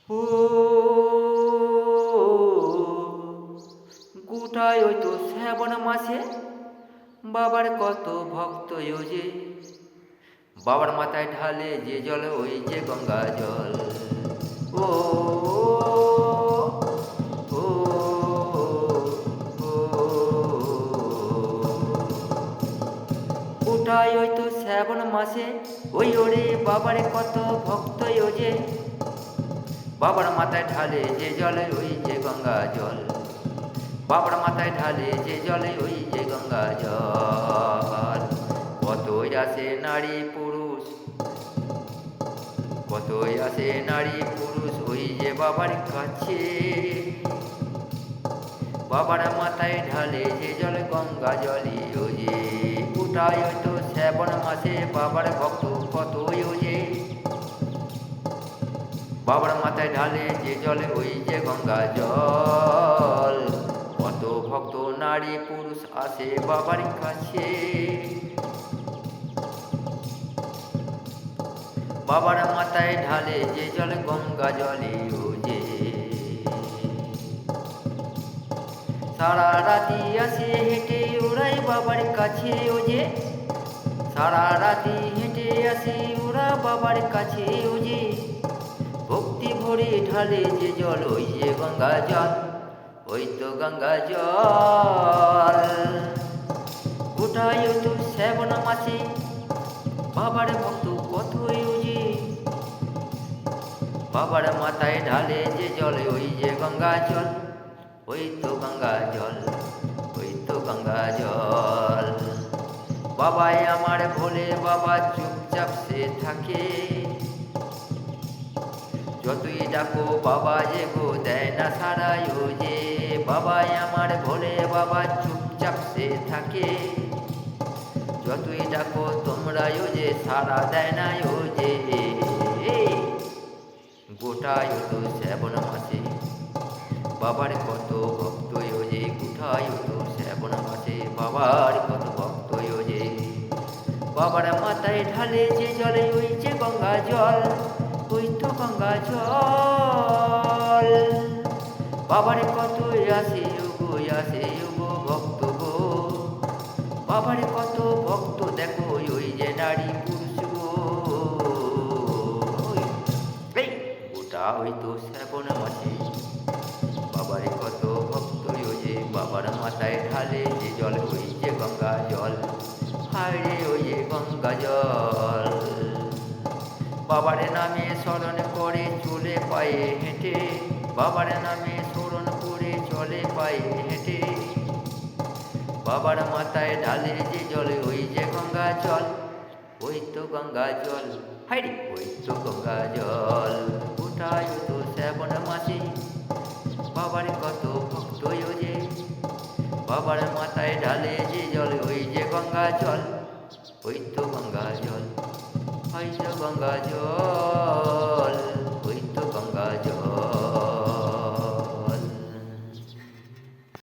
ও গোটায় ওই তো শ্রাবণ মাসে বাবার কত ভক্ত যে বাবার মাথায় ঢালে যে জল ওই যে গঙ্গা জল। ও ও ও গোটায় ওই তো শ্রাবণ মাসে ওই ওরে বাবারে কত ভক্ত যে বাবার মাথায় ঢালে যে জলে ওই যে গঙ্গা জল। বাবার মাথায় ঢালে যে জলে ওই যে গঙ্গা জল। কতই আসে নারী পুরুষ, কতই আসে নারী পুরুষ ওই যে বাবার কাছে। বাবার মাথায় ঢালে যে জল গঙ্গা জলি ও যে গোটায় ওই তো শ্রাবণ মাসে বাবার ভক্ত কতই ও যে বাবার মাথায় ঢালে যে জলে ওই যে গঙ্গা জল। কত ভক্ত নারী পুরুষ আসে বাবার কাছে। বাবার মাথায় ঢালে যে জল গঙ্গা জলে ও যে সারা রাতি আসে হেঁটে ওরাই বাবার কাছে ও যে সারা রাতি হেঁটে আসে ওরা বাবার কাছে ও যে ভক্তি ভরে ঢালে যে জল ওই যে গঙ্গা জল। ওই তো গঙ্গা জল গোটায় তো শ্রাবণ মাসে বাবার ভক্ত কতই যে বাবার মাথায় ঢালে যে জল ওই যে গঙ্গা জল। ওই তো গঙ্গা জল, ওই তো গঙ্গা জল। বাবাই আমার ভোলে বাবা চুপচাপ সে থাকে। যতই ডাকো বাবা যে গো দেয় না সারাই ও যে বাবাই আমার ভোলে বাবা চুপচাপ সে থাকে। যতই ডাকো তোমরাই ও যে সারা দেয় না ও যে গোটায় তো শ্রাবণ মাসে বাবার কত ভক্ত ও যে গোটায় তো শ্রাবণ মাসে বাবার কত ভক্ত ও যে বাবার মাথায় ঢালে যে জলে ওই যে গঙ্গা জল। ওই তো গঙ্গা জল বাবারে কত আসে গো আসে গো ভক্ত গো বাবারে কত ভক্ত দেখো ওই যে নারী পুরুষ গো। গোটা ওই তো শ্রাবণ মাসে বাবারে কত ভক্ত ওই যে বাবার মাথায় ঢালে যে জল ওই যে গঙ্গা জল। হায় রে ওই যে গঙ্গা জল বাবার নামে স্মরণ করে চলে পায়ে হেঁটে। বাবার নামে স্মরণ করে চলে পায়ে হেঁটে। বাবার মাথায় ঢালে যে জল ওই যে গঙ্গা জল। ওই তো গঙ্গা জল হাইরে ওই তো গঙ্গা জল গোটায় তো শ্রাবণ মাসে বাবার কত ভক্ত যে বাবার মাথায় ঢালে যে জল ওই যে গঙ্গা জল। ওই তো গঙ্গা জল, ওই তো গঙ্গা জল।